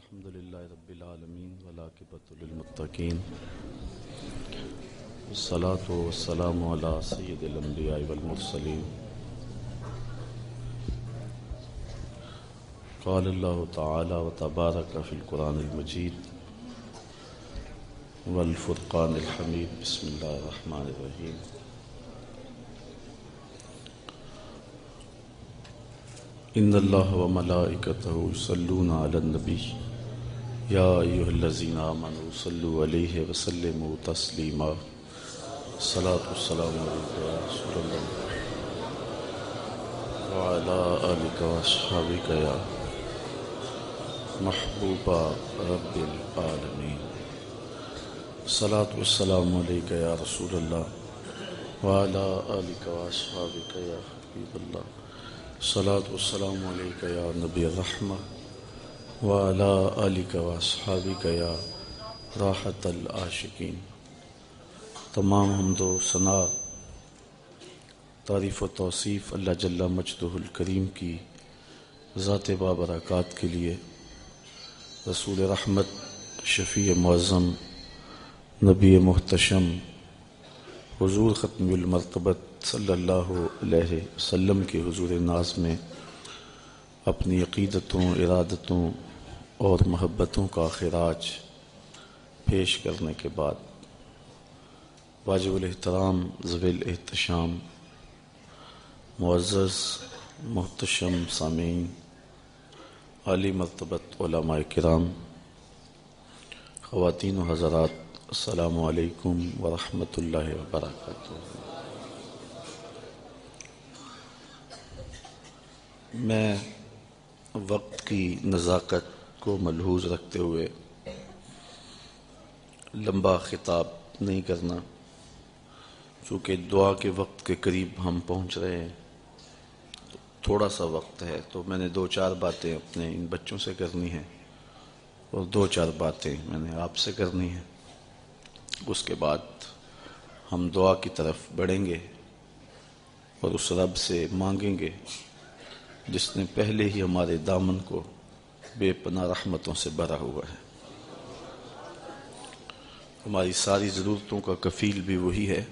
الحمد لله رب العالمين والعاقبة للمتقين والصلاة والسلام على سيد الأنبياء والمرسلين قال الله تعالى وتبارك في القرآن المجيد والفرقان الحميد بسم الله الرحمن الرحيم إن الله وملائكته يصلون على النبي يا أيها الذين آمنوا صلوا عليه وسلموا تسليما الصلاة والسلام عليك يا رسول الله وعلى آلك وأصحابك يا محبوب رب العالمين الصلاة والسلام عليك يا رسول الله وعلى آلك وأصحابك يا حبيب الله الصلاة والسلام عليك يا نبي الرحمة وعلى آلك وأصحابك يا راحة العاشقين. تمام حمد و ثنا تعریف و توصیف اللہ جل مجدہ الکریم کی ذات بابرکات کے لیے، رسول رحمت، شفیع معظم، نبی محتشم، حضور ختم المرتبت صلی اللہ علیہ وسلم کے حضور ناز میں اپنی عقیدتوں، ارادتوں اور محبتوں کا خراج پیش کرنے کے بعد واجب الاحترام، ذوی الاحتشام، معزز محتشم سامعین، عالی مرتبت علماء کرام، خواتین و حضرات، السلام علیکم ورحمۃ اللہ وبرکاتہ. میں وقت کی نزاکت کو ملحوظ رکھتے ہوئے لمبا خطاب نہیں کرنا، چونکہ دعا کے وقت کے قریب ہم پہنچ رہے ہیں، تھوڑا سا وقت ہے، تو میں نے 2-4 باتیں اپنے ان بچوں سے کرنی ہیں اور 2-4 باتیں میں نے آپ سے کرنی ہیں. اس کے بعد ہم دعا کی طرف بڑھیں گے اور اس رب سے مانگیں گے جس نے پہلے ہی ہمارے دامن کو بے پناہ رحمتوں سے بھرا ہوا ہے. ہماری ساری ضرورتوں کا کفیل بھی وہی ہے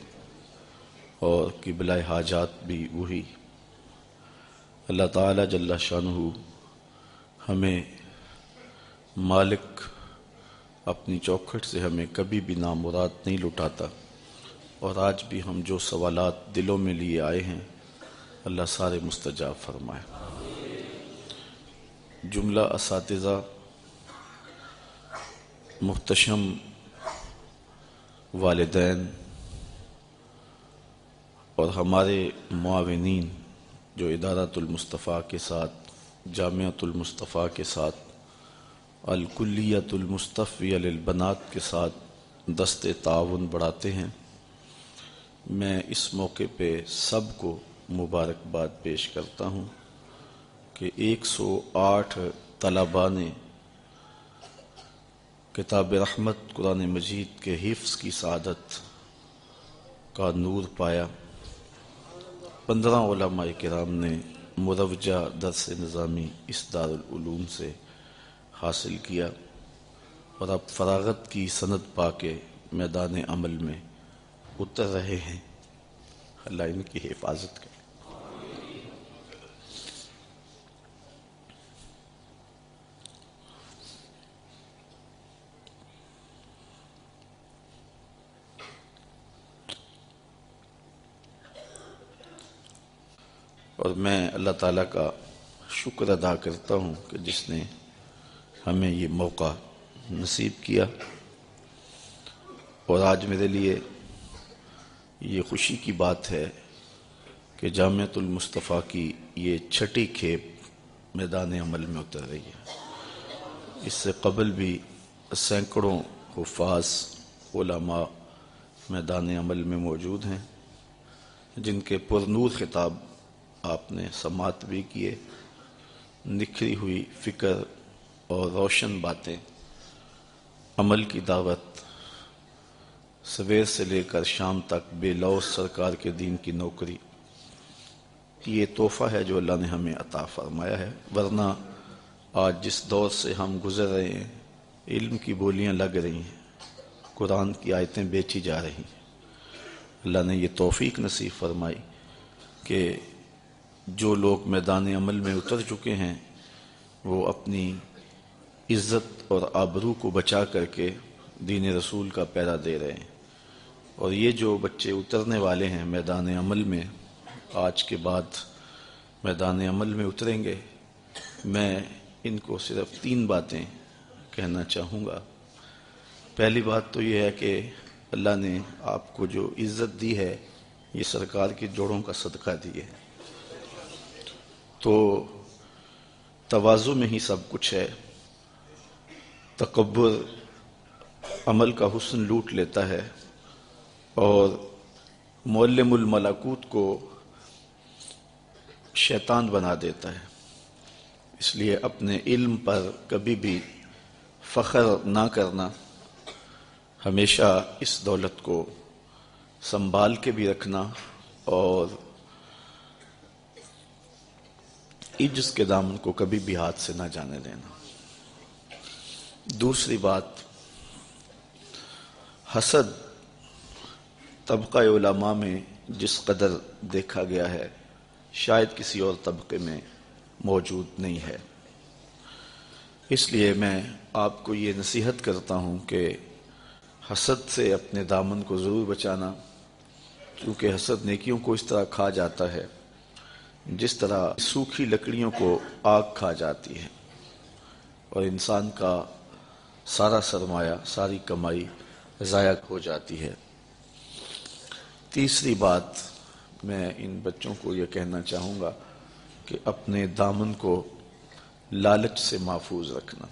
اور قبلہ حاجات بھی وہی. اللہ تعالی جل شانہ ہمیں مالک اپنی چوکھٹ سے ہمیں کبھی بھی نامراد نہیں لٹاتا، اور آج بھی ہم جو سوالات دلوں میں لیے آئے ہیں اللہ سارے مستجاب فرمائے. جملہ اساتذہ، محتشم والدین اور ہمارے معاونین جو ادارۃ المصطفیٰ کے ساتھ، جامعۃ المصطفیٰ کے ساتھ، الکلیۃ المصطفیہ للبنات کے ساتھ دست تعاون بڑھاتے ہیں، میں اس موقع پہ سب کو مبارکباد پیش کرتا ہوں کہ 108 طلباء نے کتاب رحمت قرآن مجید کے حفظ کی سعادت کا نور پایا. 15 علماء کرام نے مروجہ درس نظامی اس دارالعلوم سے حاصل کیا اور اب فراغت کی سند پا کے میدان عمل میں اتر رہے ہیں. اللہ ان کی حفاظت کرے. اور میں اللہ تعالیٰ کا شکر ادا کرتا ہوں کہ جس نے ہمیں یہ موقع نصیب کیا، اور آج میرے لیے یہ خوشی کی بات ہے کہ جامعۃ المصطفیٰ کی یہ 6ٹھی کھیپ میدان عمل میں اتر رہی ہے. اس سے قبل بھی سینکڑوں حفاظ علماء میدان عمل میں موجود ہیں جن کے پرنور خطاب آپ نے سماعت بھی کیے. نکھری ہوئی فکر اور روشن باتیں، عمل کی دعوت، سویر سے لے کر شام تک بے لوث سرکار کے دین کی نوکری، یہ تحفہ ہے جو اللہ نے ہمیں عطا فرمایا ہے، ورنہ آج جس دور سے ہم گزر رہے ہیں، علم کی بولیاں لگ رہی ہیں، قرآن کی آیتیں بیچی جا رہی ہیں۔ اللہ نے یہ توفیق نصیب فرمائی کہ جو لوگ میدان عمل میں اتر چکے ہیں وہ اپنی عزت اور آبرو کو بچا کر کے دین رسول کا پہرا دے رہے ہیں، اور یہ جو بچے اترنے والے ہیں میدان عمل میں، آج کے بعد میدان عمل میں اتریں گے، میں ان کو صرف 3 باتیں کہنا چاہوں گا۔ پہلی بات تو یہ ہے کہ اللہ نے آپ کو جو عزت دی ہے یہ سرکار کے جوڑوں کا صدقہ دی ہے، تو تواضع میں ہی سب کچھ ہے۔ تکبر عمل کا حسن لوٹ لیتا ہے اور معلم الملکوت کو شیطان بنا دیتا ہے۔ اس لیے اپنے علم پر کبھی بھی فخر نہ کرنا، ہمیشہ اس دولت کو سنبھال کے بھی رکھنا اور عجز کے دامن کو کبھی بھی ہاتھ سے نہ جانے دینا۔ دوسری بات، حسد طبقہ علماء میں جس قدر دیکھا گیا ہے شاید کسی اور طبقے میں موجود نہیں ہے۔ اس لیے میں آپ کو یہ نصیحت کرتا ہوں کہ حسد سے اپنے دامن کو ضرور بچانا، کیونکہ حسد نیکیوں کو اس طرح کھا جاتا ہے جس طرح سوکھی لکڑیوں کو آگ کھا جاتی ہے، اور انسان کا سارا سرمایہ، ساری کمائی ضائع ہو جاتی ہے۔ تیسری بات، میں ان بچوں کو یہ کہنا چاہوں گا کہ اپنے دامن کو لالچ سے محفوظ رکھنا،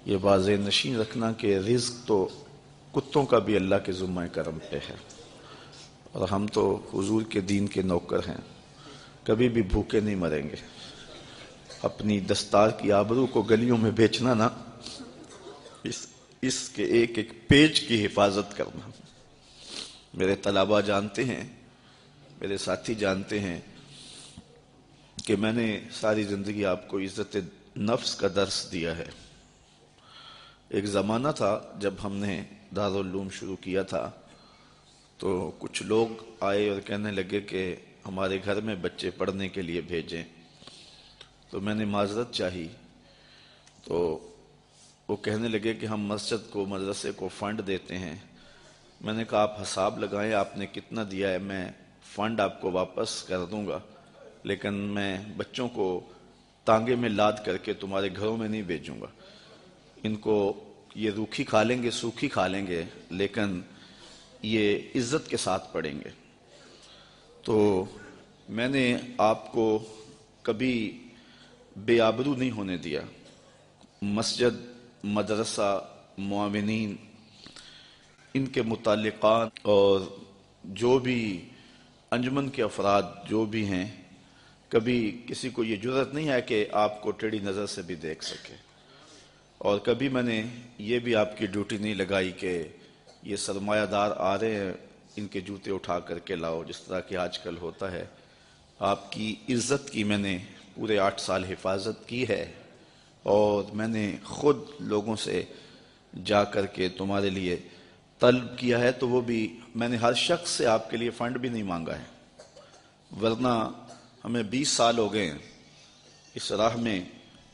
یہ واضح نشین رکھنا کہ رزق تو کتوں کا بھی اللہ کے ذمہ کرم پہ ہے، اور ہم تو حضور کے دین کے نوکر ہیں، کبھی بھی بھوکے نہیں مریں گے۔ اپنی دستار کی آبرو کو گلیوں میں بیچنا نا، اس کے ایک ایک پیج کی حفاظت کرنا۔ میرے طلباء جانتے ہیں، میرے ساتھی جانتے ہیں کہ میں نے ساری زندگی آپ کو عزت نفس کا درس دیا ہے۔ ایک زمانہ تھا جب ہم نے دارالعلوم شروع کیا تھا تو کچھ لوگ آئے اور کہنے لگے کہ ہمارے گھر میں بچے پڑھنے کے لیے بھیجیں، تو میں نے معذرت چاہی، تو وہ کہنے لگے کہ ہم مسجد کو، مدرسے کو فنڈ دیتے ہیں۔ میں نے کہا آپ حساب لگائیں آپ نے کتنا دیا ہے، میں فنڈ آپ کو واپس کر دوں گا، لیکن میں بچوں کو تانگے میں لاد کر کے تمہارے گھروں میں نہیں بھیجوں گا۔ ان کو یہ روکھی کھا لیں گے، سوکھی کھا لیں گے، لیکن یہ عزت کے ساتھ پڑھیں گے۔ تو میں نے آپ کو کبھی بے آبرو نہیں ہونے دیا۔ مسجد، مدرسہ، معاونین، ان کے متعلقات اور جو بھی انجمن کے افراد جو بھی ہیں، کبھی کسی کو یہ جرأت نہیں ہے کہ آپ کو ٹیڑھی نظر سے بھی دیکھ سکے، اور کبھی میں نے یہ بھی آپ کی ڈیوٹی نہیں لگائی کہ یہ سرمایہ دار آ رہے ہیں ان کے جوتے اٹھا کر کے لاؤ، جس طرح کہ آج کل ہوتا ہے۔ آپ کی عزت کی میں نے پورے 8 سال حفاظت کی ہے، اور میں نے خود لوگوں سے جا کر کے تمہارے لیے طلب کیا ہے، تو وہ بھی میں نے ہر شخص سے آپ کے لیے فنڈ بھی نہیں مانگا ہے، ورنہ ہمیں 20 سال ہو گئے ہیں اس راہ میں،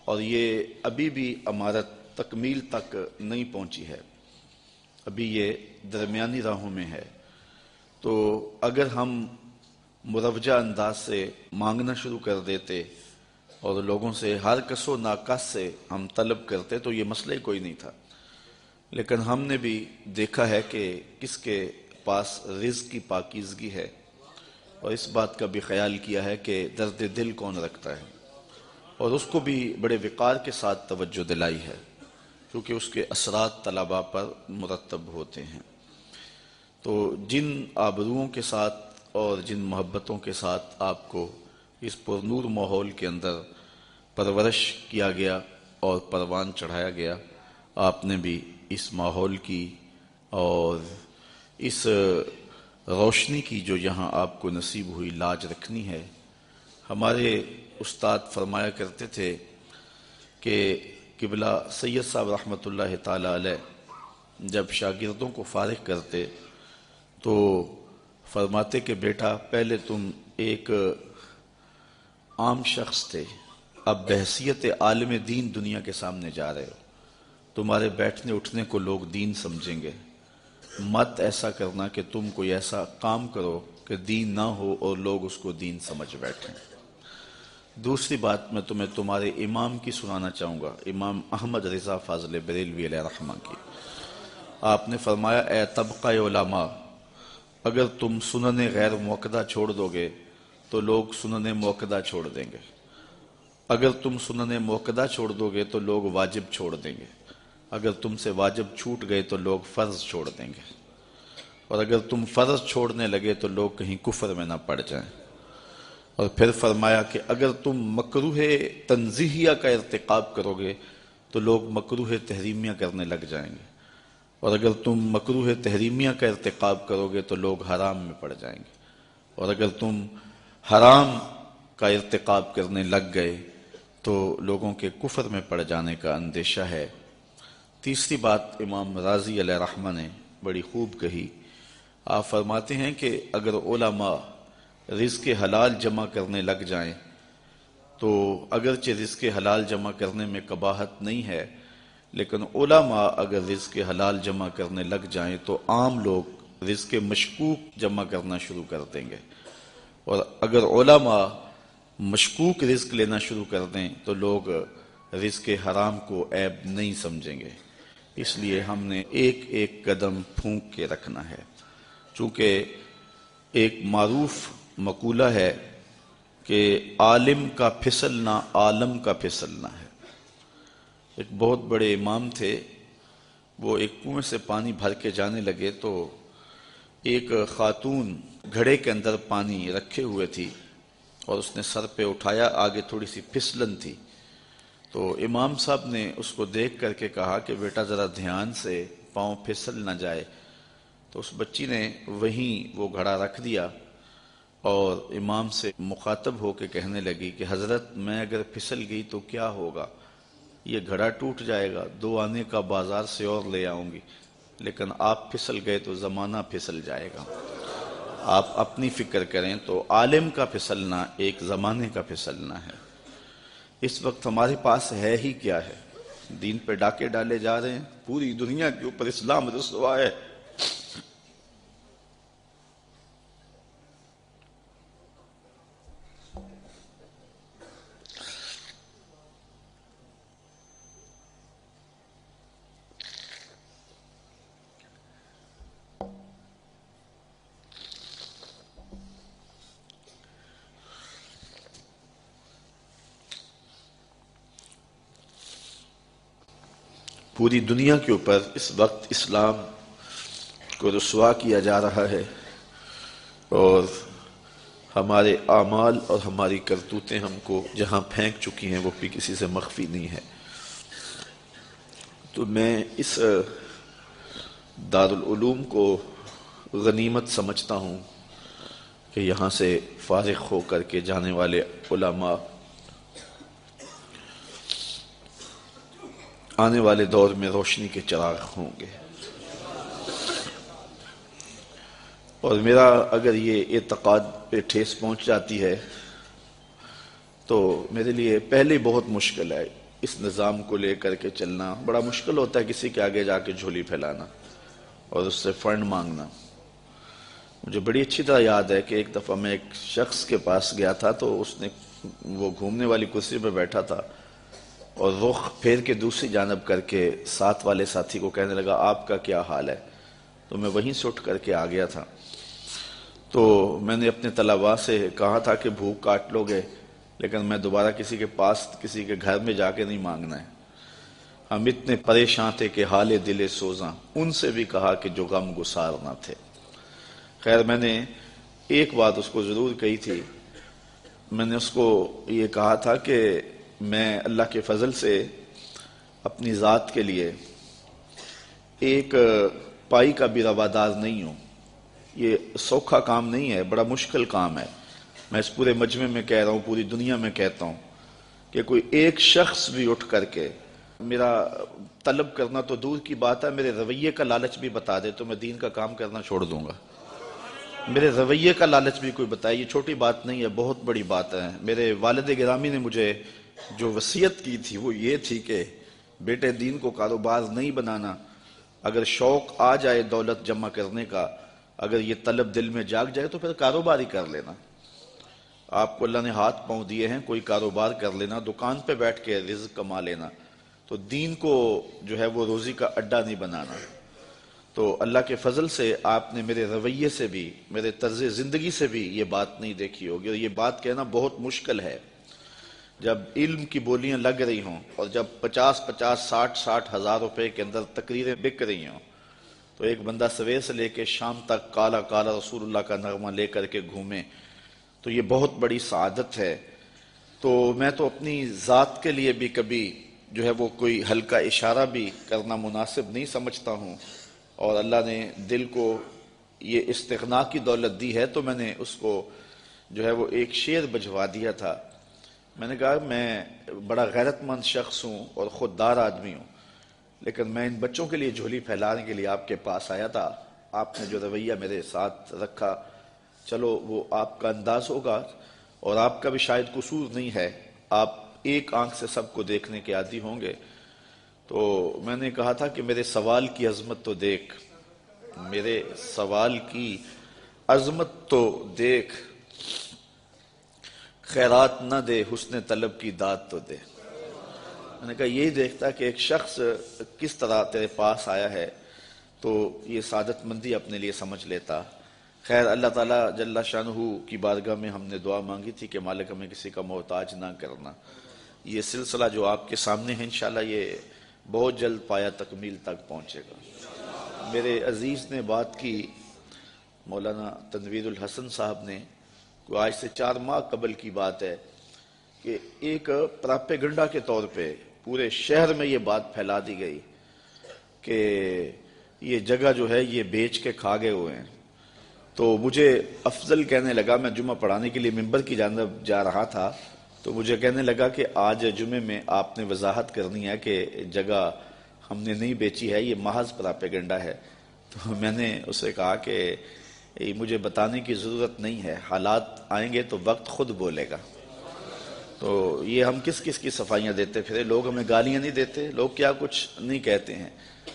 اور یہ ابھی بھی عمارت تکمیل تک نہیں پہنچی ہے، ابھی یہ درمیانی راہوں میں ہے۔ تو اگر ہم مروجہ انداز سے مانگنا شروع کر دیتے اور لوگوں سے ہر کس و ناکس سے ہم طلب کرتے تو یہ مسئلہ ہی کوئی نہیں تھا، لیکن ہم نے بھی دیکھا ہے کہ کس کے پاس رزق کی پاکیزگی ہے، اور اس بات کا بھی خیال کیا ہے کہ درد دل کون رکھتا ہے، اور اس کو بھی بڑے وقار کے ساتھ توجہ دلائی ہے، کیونکہ اس کے اثرات طلباء پر مرتب ہوتے ہیں۔ تو جن آبروؤں کے ساتھ اور جن محبتوں کے ساتھ آپ کو اس پرنور ماحول کے اندر پرورش کیا گیا اور پروان چڑھایا گیا، آپ نے بھی اس ماحول کی اور اس روشنی کی جو یہاں آپ کو نصیب ہوئی لاج رکھنی ہے۔ ہمارے استاد فرمایا کرتے تھے کہ قبلہ سید صاحب رحمۃ اللہ تعالی علیہ جب شاگردوں کو فارغ کرتے تو فرماتے کہ بیٹا پہلے تم ایک عام شخص تھے، اب بحیثیت عالم دین دنیا کے سامنے جا رہے ہو، تمہارے بیٹھنے اٹھنے کو لوگ دین سمجھیں گے، مت ایسا کرنا کہ تم کوئی ایسا کام کرو کہ دین نہ ہو اور لوگ اس کو دین سمجھ بیٹھیں۔ دوسری بات میں تمہیں تمہارے امام کی سنانا چاہوں گا، امام احمد رضا فاضل بریلوی علیہ رحمہ کی۔ آپ نے فرمایا اے طبقہ علماء، اگر تم سنن غیر موقدہ چھوڑ دو گے تو لوگ سنن موقدہ چھوڑ دیں گے، اگر تم سنن موقدہ چھوڑ دو گے تو لوگ واجب چھوڑ دیں گے، اگر تم سے واجب چھوٹ گئے تو لوگ فرض چھوڑ دیں گے، اور اگر تم فرض چھوڑنے لگے تو لوگ کہیں کفر میں نہ پڑ جائیں۔ اور پھر فرمایا کہ اگر تم مکروہ تنزیہیہ کا ارتکاب کرو گے تو لوگ مکروہ تحریمیہ کرنے لگ جائیں گے، اور اگر تم مکروہ تحریمیہ کا ارتکاب کرو گے تو لوگ حرام میں پڑ جائیں گے، اور اگر تم حرام کا ارتکاب کرنے لگ گئے تو لوگوں کے کفر میں پڑ جانے کا اندیشہ ہے۔ تیسری بات امام راضی علیہ رحمہ نے بڑی خوب کہی، آپ فرماتے ہیں کہ اگر علماء رزق حلال جمع کرنے لگ جائیں تو اگرچہ رزق حلال جمع کرنے میں قباحت نہیں ہے، لیکن علماء اگر رزق حلال جمع کرنے لگ جائیں تو عام لوگ رزق مشکوک جمع کرنا شروع کر دیں گے، اور اگر علماء مشکوک رزق لینا شروع کر دیں تو لوگ رزق حرام کو عیب نہیں سمجھیں گے۔ اس لیے ہم نے ایک ایک قدم پھونک کے رکھنا ہے، چونکہ ایک معروف مقولہ ہے کہ عالم کا پھسلنا عالم کا پھسلنا ہے۔ ایک بہت بڑے امام تھے، وہ ایک کنویں سے پانی بھر کے جانے لگے تو ایک خاتون گھڑے کے اندر پانی رکھے ہوئے تھی اور اس نے سر پہ اٹھایا، آگے تھوڑی سی پھسلن تھی، تو امام صاحب نے اس کو دیکھ کر کے کہا کہ بیٹا ذرا دھیان سے، پاؤں پھسل نہ جائے۔ تو اس بچی نے وہیں وہ گھڑا رکھ دیا اور امام سے مخاطب ہو کے کہنے لگی کہ حضرت میں اگر پھسل گئی تو کیا ہوگا، یہ گھڑا ٹوٹ جائے گا، 2 آنے کا بازار سے اور لے آؤں گی، لیکن آپ پھسل گئے تو زمانہ پھسل جائے گا، آپ اپنی فکر کریں۔ تو عالم کا پھسلنا ایک زمانے کا پھسلنا ہے۔ اس وقت ہمارے پاس ہے ہی کیا ہے؟ دین پہ ڈاکے ڈالے جا رہے ہیں، پوری دنیا کے اوپر اسلام رسوا ہے۔ پوری دنیا کے اوپر اس وقت اسلام کو رسوا کیا جا رہا ہے، اور ہمارے اعمال اور ہماری کرتوتیں ہم کو جہاں پھینک چکی ہیں وہ بھی کسی سے مخفی نہیں ہے۔ تو میں اس دارالعلوم کو غنیمت سمجھتا ہوں کہ یہاں سے فارغ ہو کر کے جانے والے علماء آنے والے دور میں روشنی کے چراغ ہوں گے۔ اور میرا اگر یہ اعتقاد پہ ٹھیس پہنچ جاتی ہے تو میرے لیے پہلے بہت مشکل ہے اس نظام کو لے کر کے چلنا۔ بڑا مشکل ہوتا ہے کسی کے آگے جا کے جھولی پھیلانا اور اس سے فنڈ مانگنا۔ مجھے بڑی اچھی طرح یاد ہے کہ ایک دفعہ میں ایک شخص کے پاس گیا تھا تو اس نے وہ گھومنے والی کرسی پہ بیٹھا تھا اور رخ پھیر کے دوسری جانب کر کے ساتھ والے ساتھی کو کہنے لگا آپ کا کیا حال ہے؟ تو میں وہیں سے اٹھ کر کے آ گیا تھا۔ تو میں نے اپنے طلباء سے کہا تھا کہ بھوک کاٹ لو گے، لیکن میں دوبارہ کسی کے پاس کسی کے گھر میں جا کے نہیں مانگنا ہے۔ ہم اتنے پریشان تھے کہ حال دل سوزاں، ان سے بھی کہا کہ جو غم گسار نہ تھے۔ خیر میں نے ایک بات اس کو ضرور کہی تھی، میں نے اس کو یہ کہا تھا کہ میں اللہ کے فضل سے اپنی ذات کے لیے ایک پائی کا بھی روادار نہیں ہوں۔ یہ سوکھا کام نہیں ہے، بڑا مشکل کام ہے۔ میں اس پورے مجمع میں کہہ رہا ہوں، پوری دنیا میں کہتا ہوں کہ کوئی ایک شخص بھی اٹھ کر کے میرا طلب کرنا تو دور کی بات ہے، میرے رویے کا لالچ بھی بتا دے تو میں دین کا کام کرنا چھوڑ دوں گا۔ میرے رویے کا لالچ بھی کوئی بتائے، یہ چھوٹی بات نہیں ہے، بہت بڑی بات ہے۔ میرے والد گرامی نے مجھے جو وصیت کی تھی وہ یہ تھی کہ بیٹے دین کو کاروبار نہیں بنانا، اگر شوق آ جائے دولت جمع کرنے کا، اگر یہ طلب دل میں جاگ جائے تو پھر کاروبار ہی کر لینا۔ آپ کو اللہ نے ہاتھ پاؤں دیے ہیں، کوئی کاروبار کر لینا، دکان پہ بیٹھ کے رزق کما لینا، تو دین کو جو ہے وہ روزی کا اڈا نہیں بنانا۔ تو اللہ کے فضل سے آپ نے میرے رویے سے بھی، میرے طرز زندگی سے بھی یہ بات نہیں دیکھی ہوگی، اور یہ بات کہنا بہت مشکل ہے۔ جب علم کی بولیاں لگ رہی ہوں اور جب 50 ہزار روپے کے اندر تقریریں بک رہی ہوں، تو ایک بندہ سویر سے لے کے شام تک کالا کالا رسول اللہ کا نغمہ لے کر کے گھومے، تو یہ بہت بڑی سعادت ہے۔ تو میں تو اپنی ذات کے لیے بھی کبھی جو ہے وہ کوئی ہلکا اشارہ بھی کرنا مناسب نہیں سمجھتا ہوں، اور اللہ نے دل کو یہ استغنا کی دولت دی ہے تو میں نے اس کو جو ہے وہ ایک شعر بجوا دیا تھا۔ میں نے کہا میں بڑا غیرت مند شخص ہوں اور خوددار آدمی ہوں، لیکن میں ان بچوں کے لیے جھولی پھیلانے کے لیے آپ کے پاس آیا تھا۔ آپ نے جو رویہ میرے ساتھ رکھا، چلو وہ آپ کا انداز ہوگا، اور آپ کا بھی شاید قصور نہیں ہے، آپ ایک آنکھ سے سب کو دیکھنے کے عادی ہوں گے۔ تو میں نے کہا تھا کہ میرے سوال کی عظمت تو دیکھ، میرے سوال کی عظمت تو دیکھ، خیرات نہ دے حسن طلب کی داد تو دے۔ میں نے کہا یہی دیکھتا کہ ایک شخص کس طرح تیرے پاس آیا ہے تو یہ سعادت مندی اپنے لیے سمجھ لیتا۔ خیر، اللہ تعالیٰ جل شانہ کی بارگاہ میں ہم نے دعا مانگی تھی کہ مالک ہمیں کسی کا محتاج نہ کرنا۔ یہ سلسلہ جو آپ کے سامنے ہے انشاءاللہ یہ بہت جلد پایا تکمیل تک پہنچے گا۔ میرے عزیز نے بات کی، مولانا تنویر الحسن صاحب نے، کوئی آج سے 4 ماہ قبل کی بات ہے، کہ ایک پراپیگنڈا کے طور پہ پورے شہر میں یہ بات پھیلا دی گئی کہ یہ جگہ جو ہے یہ بیچ کے کھا گئے ہوئے ہیں۔ تو مجھے افضل کہنے لگا، میں جمعہ پڑھانے کے لیے ممبر کی جانب جا رہا تھا، تو مجھے کہنے لگا کہ آج جمعے میں آپ نے وضاحت کرنی ہے کہ جگہ ہم نے نہیں بیچی ہے، یہ محض پراپیگنڈا ہے۔ تو میں نے اسے کہا کہ مجھے بتانے کی ضرورت نہیں ہے، حالات آئیں گے تو وقت خود بولے گا۔ تو یہ ہم کس کس کی صفائیاں دیتے پھرے، لوگ ہمیں گالیاں نہیں دیتے، لوگ کیا کچھ نہیں کہتے ہیں،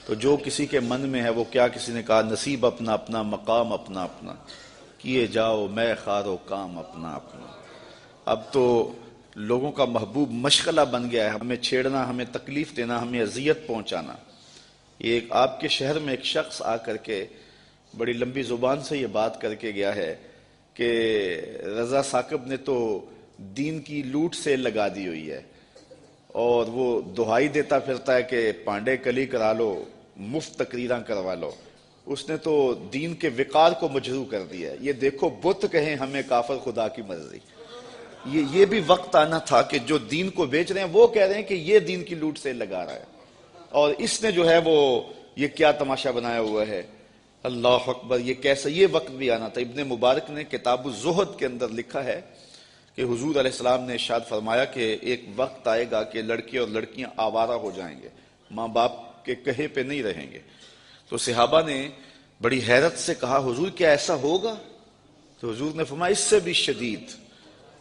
تو جو کسی کے من میں ہے وہ کیا، کسی نے کہا نصیب اپنا اپنا، مقام اپنا اپنا، کیے جاؤ میں خار و کام اپنا اپنا۔ اب تو لوگوں کا محبوب مشغلہ بن گیا ہے ہمیں چھیڑنا، ہمیں تکلیف دینا، ہمیں اذیت پہنچانا۔ یہ ایک آپ کے شہر میں ایک شخص آ کر کے بڑی لمبی زبان سے یہ بات کر کے گیا ہے کہ رضا ثاقب نے تو دین کی لوٹ سیل لگا دی ہوئی ہے، اور وہ دہائی دیتا پھرتا ہے کہ پانڈے کلی کرا لو، مفت تقریراں کروا لو۔ اس نے تو دین کے وقار کو مجروح کر دیا ہے۔ یہ دیکھو بت کہیں ہمیں کافر خدا کی مرضی۔ یہ بھی وقت آنا تھا کہ جو دین کو بیچ رہے ہیں وہ کہہ رہے ہیں کہ یہ دین کی لوٹ سیل لگا رہا ہے، اور اس نے جو ہے وہ یہ کیا تماشا بنایا ہوا ہے۔ اللہ اکبر، یہ کیسا، یہ وقت بھی آنا تھا۔ ابن مبارک نے کتاب الزہد کے اندر لکھا ہے کہ حضور علیہ السلام نے ارشاد فرمایا کہ ایک وقت آئے گا کہ لڑکے اور لڑکیاں آوارہ ہو جائیں گے، ماں باپ کے کہے پہ نہیں رہیں گے۔ تو صحابہ نے بڑی حیرت سے کہا حضور کیا ایسا ہوگا؟ تو حضور نے فرمایا اس سے بھی شدید۔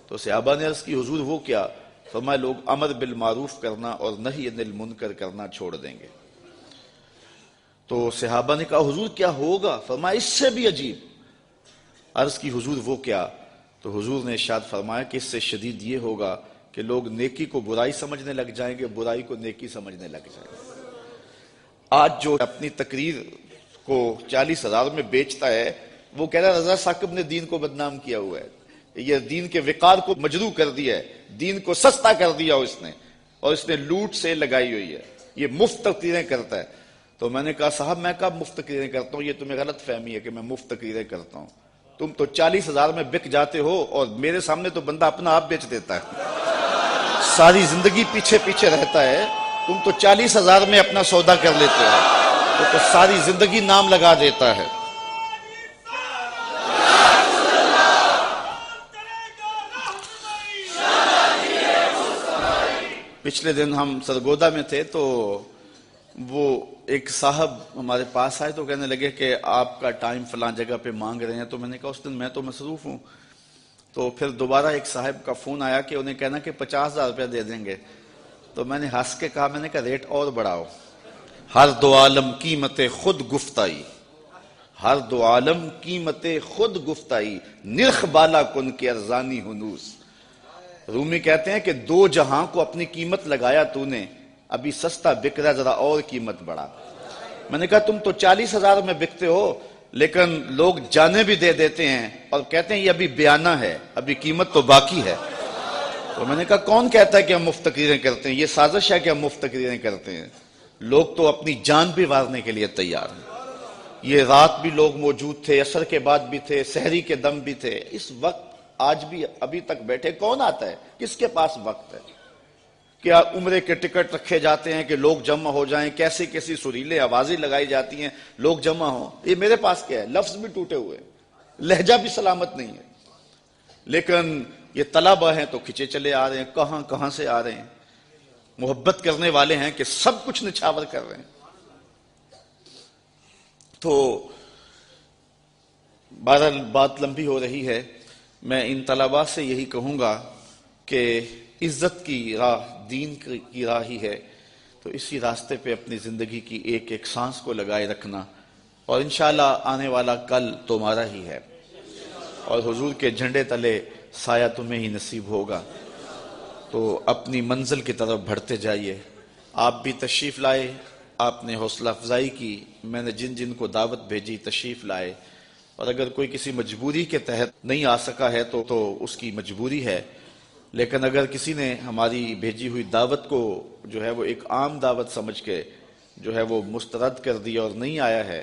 تو صحابہ نے عرض کی حضور وہ کیا؟ فرمایا لوگ امر بالمعروف کرنا اور نہی عن المنکر کرنا چھوڑ دیں گے۔ تو صحابہ نے کہا حضور کیا ہوگا؟ فرمایا اس سے بھی عجیب۔ عرض کی حضور وہ کیا؟ تو حضور نے ارشاد فرمایا کہ اس سے شدید یہ ہوگا کہ لوگ نیکی کو برائی سمجھنے لگ جائیں گے، برائی کو نیکی سمجھنے لگ جائیں گے۔ آج جو اپنی تقریر کو 40,000 میں بیچتا ہے وہ کہہ رہا ہے رضا ثاقب نے دین کو بدنام کیا ہوا ہے، یہ دین کے وقار کو مجروح کر دیا ہے، دین کو سستا کر دیا اس نے، اور اس نے لوٹ سے لگائی ہوئی ہے، یہ مفت تقریریں کرتا ہے۔ تو میں نے کہا صاحب میں کب مفت تقریریں کرتا ہوں؟ یہ تمہیں غلط فہمی ہے کہ میں مفت تقریریں کرتا ہوں۔ تم تو 40,000 میں بک جاتے ہو، اور میرے سامنے تو بندہ اپنا آپ بیچ دیتا ہے، ساری زندگی پیچھے پیچھے رہتا ہے، تم تو 40,000 میں اپنا سودا کر لیتے ہو، تو ساری زندگی نام لگا دیتا ہے۔ پچھلے دن ہم سرگودا میں تھے تو وہ ایک صاحب ہمارے پاس آئے تو کہنے لگے کہ آپ کا ٹائم فلاں جگہ پہ مانگ رہے ہیں. تو میں نے کہا اس دن میں تو مصروف ہوں. تو پھر دوبارہ ایک صاحب کا فون آیا کہ انہیں کہنا کہ 50,000 روپیہ دے دیں گے. تو میں نے ہنس کے کہا، میں نے کہا ریٹ اور بڑھاؤ. ہر دو عالم قیمت خود گفتائی، ہر دو عالم قیمت خود گفتائی، نرخ بالا کن کے ارزانی ہنوس. رومی کہتے ہیں کہ دو جہاں کو اپنی قیمت لگایا تو نے، ابھی سستا بک رہا، ذرا اور قیمت بڑھا. میں نے کہا تم تو 40,000 میں بکتے ہو، لیکن لوگ جانے بھی دے دیتے ہیں اور کہتے ہیں یہ ابھی بیانہ ہے، ابھی قیمت تو باقی ہے. تو میں نے کہا کون کہتا ہے کہ ہم مفت تقریریں کرتے ہیں؟ یہ سازش ہے کہ ہم مفت تقریریں کرتے ہیں. لوگ تو اپنی جان بھی وارنے کے لیے تیار ہیں. یہ رات بھی لوگ موجود تھے، عصر کے بعد بھی تھے، سحری کے دم بھی تھے. اس وقت آج بھی ابھی تک بیٹھے کون آتا ہے؟ کس کے پاس وقت ہے؟ کیا عمرے کے ٹکٹ رکھے جاتے ہیں کہ لوگ جمع ہو جائیں، کیسی کیسی سریلے آوازیں لگائی جاتی ہیں لوگ جمع ہوں. یہ میرے پاس کیا ہے؟ لفظ بھی ٹوٹے ہوئے، لہجہ بھی سلامت نہیں ہے. لیکن یہ طلبہ ہیں تو کھچے چلے آ رہے ہیں، کہاں کہاں سے آ رہے ہیں. محبت کرنے والے ہیں کہ سب کچھ نچھاور کر رہے ہیں. تو بہرحال بات لمبی ہو رہی ہے. میں ان طلباء سے یہی کہوں گا کہ عزت کی راہ دین کی راہ ہی ہے، تو اسی راستے پہ اپنی زندگی کی ایک ایک سانس کو لگائے رکھنا، اور انشاءاللہ آنے والا کل تمہارا ہی ہے، اور حضور کے جھنڈے تلے سایہ تمہیں ہی نصیب ہوگا. تو اپنی منزل کی طرف بڑھتے جائیے. آپ بھی تشریف لائے، آپ نے حوصلہ افزائی کی، میں نے جن جن کو دعوت بھیجی تشریف لائے. اور اگر کوئی کسی مجبوری کے تحت نہیں آ سکا ہے تو اس کی مجبوری ہے. لیکن اگر کسی نے ہماری بھیجی ہوئی دعوت کو جو ہے وہ ایک عام دعوت سمجھ کے جو ہے وہ مسترد کر دیا اور نہیں آیا ہے،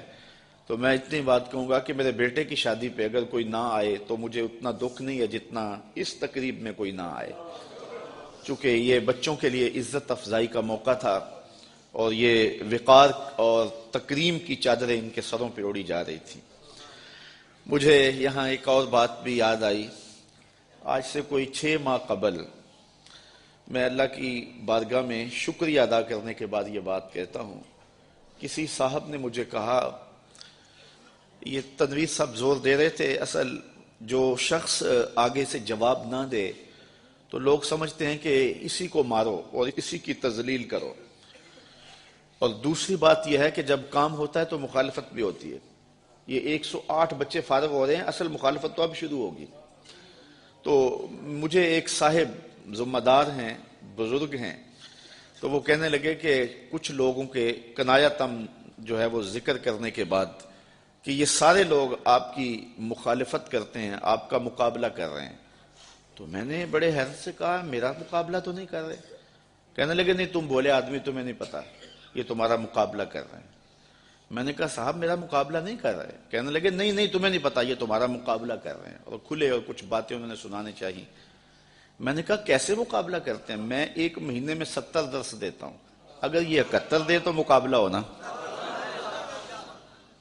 تو میں اتنی بات کہوں گا کہ میرے بیٹے کی شادی پہ اگر کوئی نہ آئے تو مجھے اتنا دکھ نہیں ہے جتنا اس تقریب میں کوئی نہ آئے. چونکہ یہ بچوں کے لیے عزت افزائی کا موقع تھا، اور یہ وقار اور تکریم کی چادریں ان کے سروں پہ اڑی جا رہی تھی. مجھے یہاں ایک اور بات بھی یاد آئی. آج سے کوئی 6 ماہ قبل میں اللہ کی بارگاہ میں شکریہ ادا کرنے کے بعد یہ بات کہتا ہوں. کسی صاحب نے مجھے کہا، یہ تنویر صاحب زور دے رہے تھے، اصل جو شخص آگے سے جواب نہ دے تو لوگ سمجھتے ہیں کہ اسی کو مارو اور اسی کی تذلیل کرو. اور دوسری بات یہ ہے کہ جب کام ہوتا ہے تو مخالفت بھی ہوتی ہے. یہ 108 بچے فارغ ہو رہے ہیں، اصل مخالفت تو اب شروع ہوگی. تو مجھے ایک صاحب ذمہ دار ہیں، بزرگ ہیں، تو وہ کہنے لگے کہ کچھ لوگوں کے کنایتم جو ہے وہ ذکر کرنے کے بعد کہ یہ سارے لوگ آپ کی مخالفت کرتے ہیں، آپ کا مقابلہ کر رہے ہیں. تو میں نے بڑے حیرت سے کہا میرا مقابلہ تو نہیں کر رہے. کہنے لگے نہیں تم بولے آدمی، تمہیں نہیں پتا، یہ تمہارا مقابلہ کر رہے ہیں. میں نے کہا صاحب میرا مقابلہ نہیں کر رہے. کہنے لگے نہیں تمہیں نہیں پتا، یہ تمہارا مقابلہ کر رہے ہیں. اور کھلے اور کچھ باتیں انہوں نے سنانے چاہی. میں نے کہا کیسے مقابلہ کرتے ہیں؟ میں 1 مہینے میں 70 درس دیتا ہوں، اگر یہ 71 دے تو مقابلہ ہونا.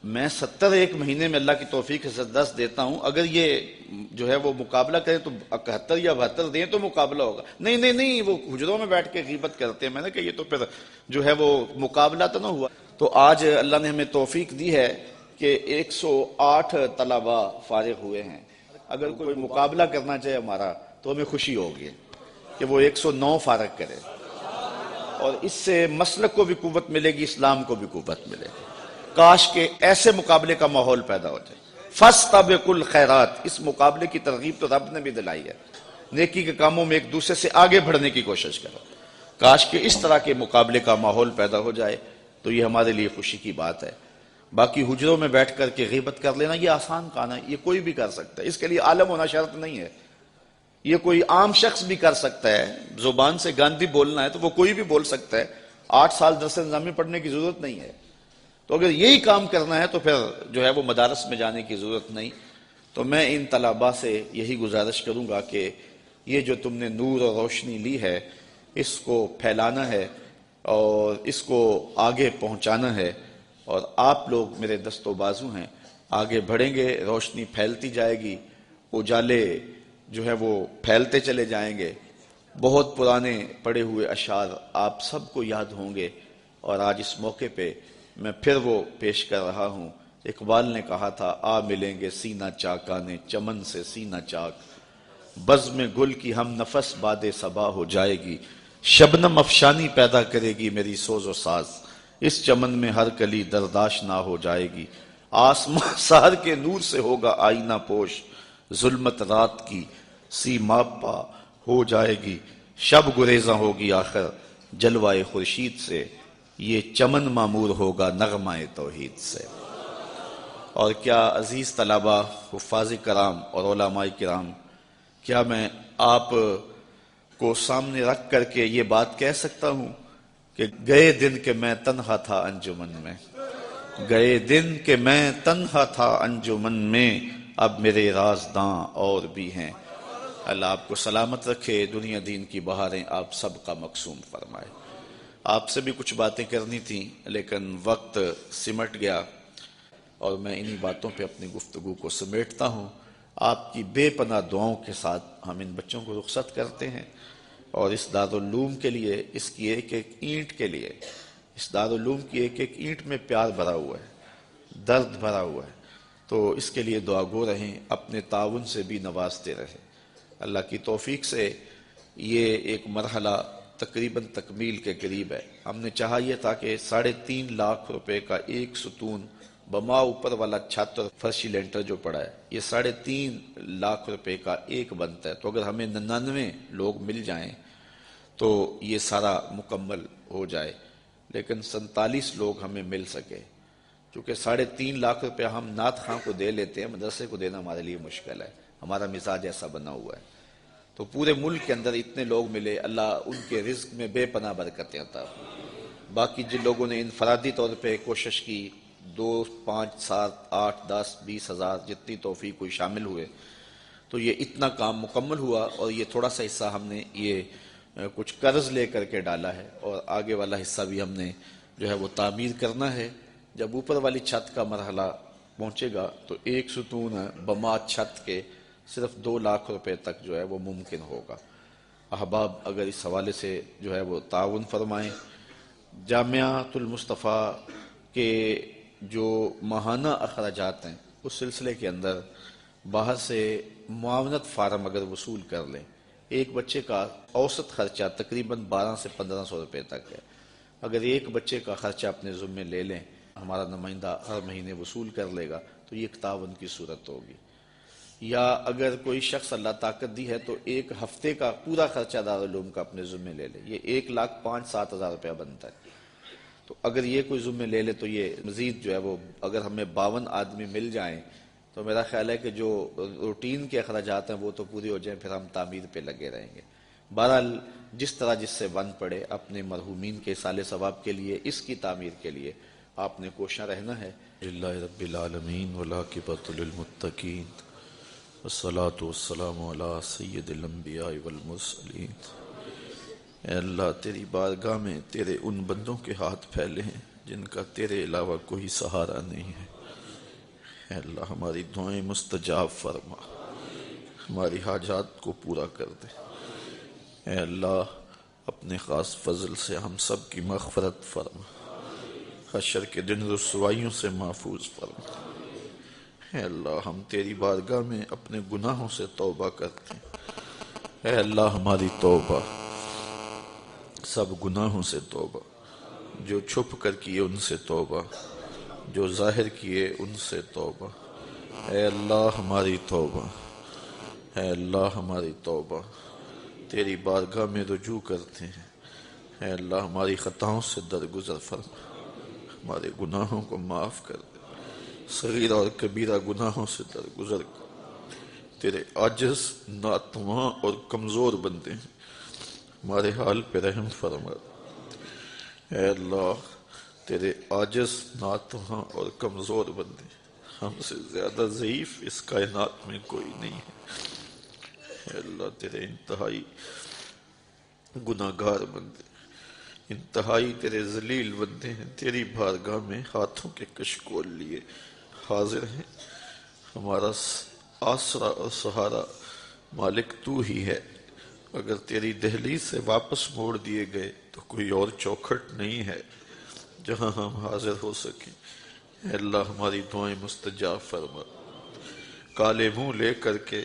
میں 70 1 مہینے میں اللہ کی توفیق سے 10 دیتا ہوں، اگر یہ جو ہے وہ مقابلہ کرے تو 71 یا 72 دیں تو مقابلہ ہوگا. نہیں وہ حجروں میں بیٹھ کے غیبت کرتے ہیں. میں نے کہا یہ تو پھر جو ہے وہ مقابلہ تو نہ ہوا. تو آج اللہ نے ہمیں توفیق دی ہے کہ 108 طلباء فارغ ہوئے ہیں. اگر کوئی مقابلہ کرنا چاہے ہمارا تو ہمیں خوشی ہوگی کہ وہ 109 فارغ کرے، اور اس سے مسلک کو بھی قوت ملے گی، اسلام کو بھی قوت ملے گی. کاش کہ ایسے مقابلے کا ماحول پیدا ہو جائے. فاستبقوا الخیرات، اس مقابلے کی ترغیب تو رب نے بھی دلائی ہے. نیکی کے کاموں میں ایک دوسرے سے آگے بڑھنے کی کوشش کرو. کاش کہ اس طرح کے مقابلے کا ماحول پیدا ہو جائے تو یہ ہمارے لیے خوشی کی بات ہے. باقی حجروں میں بیٹھ کر کے غیبت کر لینا یہ آسان کام ہے، یہ کوئی بھی کر سکتا ہے. اس کے لیے عالم ہونا شرط نہیں ہے، یہ کوئی عام شخص بھی کر سکتا ہے. زبان سے گاندھی بولنا ہے تو وہ کوئی بھی بول سکتا ہے. 8 سال درس نظامی پڑھنے کی ضرورت نہیں ہے. تو اگر یہی کام کرنا ہے تو پھر جو ہے وہ مدارس میں جانے کی ضرورت نہیں. تو میں ان طلباء سے یہی گزارش کروں گا کہ یہ جو تم نے نور اور روشنی لی ہے اس کو پھیلانا ہے اور اس کو آگے پہنچانا ہے. اور آپ لوگ میرے دست و بازو ہیں، آگے بڑھیں گے، روشنی پھیلتی جائے گی، اجالے جو ہے وہ پھیلتے چلے جائیں گے. بہت پرانے پڑے ہوئے اشعار آپ سب کو یاد ہوں گے، اور آج اس موقع پہ میں پھر وہ پیش کر رہا ہوں۔ اقبال نے کہا تھا، آ ملیں گے سینہ چاکانے چمن سے سینہ چاک، بزم گل کی ہم نفس باد صبا ہو جائے گی، شبنم افشانی پیدا کرے گی میری سوز و ساز، اس چمن میں ہر کلی درداش نہ ہو جائے گی، آسمان سحر کے نور سے ہوگا آئینہ پوش، ظلمت رات کی سیماپا ہو جائے گی، شب گریزاں ہوگی آخر جلوائے خورشید سے، یہ چمن معمور ہوگا نغمہ توحید سے۔ اور کیا عزیز طلبہ، حفاظ کرام اور علماء کرام، کیا میں آپ کو سامنے رکھ کر کے یہ بات کہہ سکتا ہوں کہ گئے دن کہ میں تنہا تھا انجمن میں، گئے دن کہ میں تنہا تھا انجمن میں، اب میرے رازداں اور بھی ہیں۔ اللہ آپ کو سلامت رکھے، دنیا دین کی بہاریں آپ سب کا مقسوم فرمائے۔ آپ سے بھی کچھ باتیں کرنی تھیں لیکن وقت سمٹ گیا، اور میں انہی باتوں پہ اپنی گفتگو کو سمیٹتا ہوں۔ آپ کی بے پناہ دعاؤں کے ساتھ ہم ان بچوں کو رخصت کرتے ہیں، اور اس دارالعلوم کے لیے، اس کی ایک ایک اینٹ کے لیے، اس دارالعلوم کی ایک ایک اینٹ میں پیار بھرا ہوا ہے، درد بھرا ہوا ہے، تو اس کے لیے دعا گو رہیں، اپنے تعاون سے بھی نوازتے رہیں۔ اللہ کی توفیق سے یہ ایک مرحلہ تقریباً تکمیل کے قریب ہے۔ ہم نے چاہا یہ تھا کہ 3.5 لاکھ روپے کا ایک ستون بما اوپر والا چھت اور فرشی لینٹر جو پڑا ہے، یہ 3.5 لاکھ روپے کا ایک بنتا ہے، تو اگر ہمیں 99 لوگ مل جائیں تو یہ سارا مکمل ہو جائے، لیکن 47 لوگ ہمیں مل سکے، چونکہ 3.5 لاکھ روپے ہم نعت خواں کو دے لیتے ہیں، مدرسے کو دینا ہمارے لیے مشکل ہے، ہمارا مزاج ایسا بنا ہوا ہے۔ تو پورے ملک کے اندر اتنے لوگ ملے، اللہ ان کے رزق میں بے پناہ برکتیں عطا فرمائے۔ باقی جن لوگوں نے انفرادی طور پہ کوشش کی، 2، 5، 7، 8، 10، 20 ہزار جتنی توفیق کوئی شامل ہوئے، تو یہ اتنا کام مکمل ہوا، اور یہ تھوڑا سا حصہ ہم نے یہ کچھ قرض لے کر کے ڈالا ہے، اور آگے والا حصہ بھی ہم نے جو ہے وہ تعمیر کرنا ہے۔ جب اوپر والی چھت کا مرحلہ پہنچے گا تو ایک ستون بما چھت کے صرف 2 لاکھ روپے تک جو ہے وہ ممکن ہوگا۔ احباب اگر اس حوالے سے جو ہے وہ تعاون فرمائیں۔ جامعۃ المصطفیٰ کے جو ماہانہ اخراجات ہیں، اس سلسلے کے اندر باہر سے معاونت فارم اگر وصول کر لیں، ایک بچے کا اوسط خرچہ تقریباً 1200 سے 1500 روپے تک ہے۔ اگر ایک بچے کا خرچہ اپنے ذمے لے لیں، ہمارا نمائندہ ہر مہینے وصول کر لے گا، تو یہ ایک تعاون کی صورت ہوگی۔ یا اگر کوئی شخص اللہ طاقت دی ہے تو ایک ہفتے کا پورا خرچہ دارالعلوم کا اپنے ذمے لے لے، یہ 1,05,000-7,000 روپیہ بنتا ہے۔ تو اگر یہ کوئی ذمے لے لے تو یہ مزید جو ہے وہ، اگر ہمیں 52 آدمی مل جائیں تو میرا خیال ہے کہ جو روٹین کے اخراجات ہیں وہ تو پورے ہو جائیں، پھر ہم تعمیر پہ لگے رہیں گے۔ بہرحال جس طرح جس سے بن پڑے، اپنے مرحومین کے اصالِ ثواب کے لیے، اس کی تعمیر کے لیے آپ نے کوشاں رہنا ہے۔ للہ رب العالمین والعاقبۃ للمتقین والصلاة والسلام علی سید الانبیاء والمرسلین۔ اے اللہ، تیری بارگاہ میں تیرے ان بندوں کے ہاتھ پھیلے ہیں جن کا تیرے علاوہ کوئی سہارا نہیں ہے۔ اے اللہ، ہماری دعائیں مستجاب فرما، ہماری حاجات کو پورا کر دے۔ اے اللہ، اپنے خاص فضل سے ہم سب کی مغفرت فرما، حشر کے دن رسوائیوں سے محفوظ فرما۔ اے اللہ، ہم تیری بارگاہ میں اپنے گناہوں سے توبہ کرتے ہیں۔ اے اللہ، ہماری توبہ، سب گناہوں سے توبہ، جو چھپ کر کیے ان سے توبہ، جو ظاہر کیے ان سے توبہ۔ اے اللہ، ہماری توبہ، اے اللہ، ہماری توبہ، تیری بارگاہ میں رجوع کرتے ہیں۔ اے اللہ، ہماری خطاؤں سے درگزر فرما، ہمارے گناہوں کو معاف کر دے، صغیرہ اور کبیرہ گناہوں سے درگزر کر۔ تیرے عاجز، ناتواں اور کمزور بندے ہیں، ہمارے حال پہ رحم فرما۔ اے اللہ، تیرے عاجز، ناتواں اور کمزور بندے، ہم سے زیادہ ضعیف اس کائنات میں کوئی نہیں ہے۔ اے اللہ، تیرے انتہائی گناہگار بندے، انتہائی تیرے ذلیل بندے ہیں، تیری بارگاہ میں ہاتھوں کے کشکول لیے حاضر ہیں۔ ہمارا آسرا اور سہارا مالک تو ہی ہے، اگر تیری دہلیز سے واپس موڑ دیے گئے تو کوئی اور چوکھٹ نہیں ہے جہاں ہم حاضر ہو سکیں۔ اے اللہ ہماری دعائیں مستجاب فرما۔ کالے منہ لے کر کے،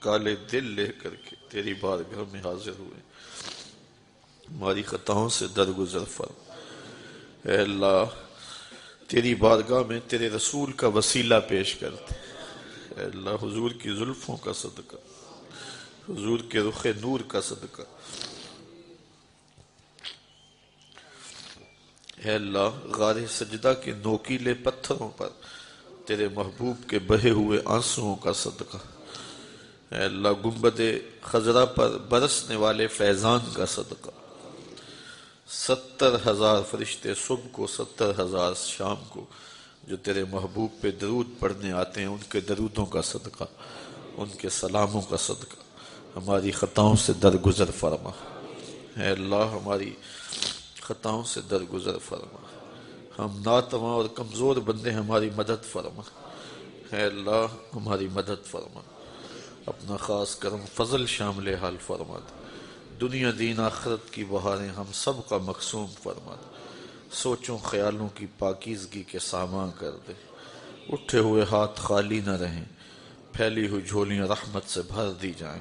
کالے دل لے کر کے تیری بارگاہ میں حاضر ہوئے، ہماری خطاؤں سے درگزر فرما۔ اے اللہ تیری بارگاہ میں تیرے رسول کا وسیلہ پیش کرتے، اے اللہ حضور کی زلفوں کا صدقہ، حضور کے رخ نور کا صدقہ، اے اللہ غار سجدہ کے نوکیلے پتھروں پر تیرے محبوب کے بہے ہوئے آنسوؤں کا صدقہ، اے اللہ گنبد خضرا پر برسنے والے فیضان کا صدقہ، 70,000 فرشتے صبح کو 70,000 شام کو جو تیرے محبوب پہ درود پڑھنے آتے ہیں، ان کے درودوں کا صدقہ، ان کے سلاموں کا صدقہ ہماری خطاؤں سے درگزر فرما۔ اے اللہ ہماری خطاؤں سے درگزر فرما، ہم ناتواں اور کمزور بندے، ہماری مدد فرما۔ اے اللہ ہماری مدد فرما، اپنا خاص کرم فضل شامل حال فرما دے، دنیا دین آخرت کی بہاریں ہم سب کا مقسوم فرما دے، سوچوں خیالوں کی پاکیزگی کے سامان کر دے، اٹھے ہوئے ہاتھ خالی نہ رہیں، پھیلی ہوئی جھولیاں رحمت سے بھر دی جائیں۔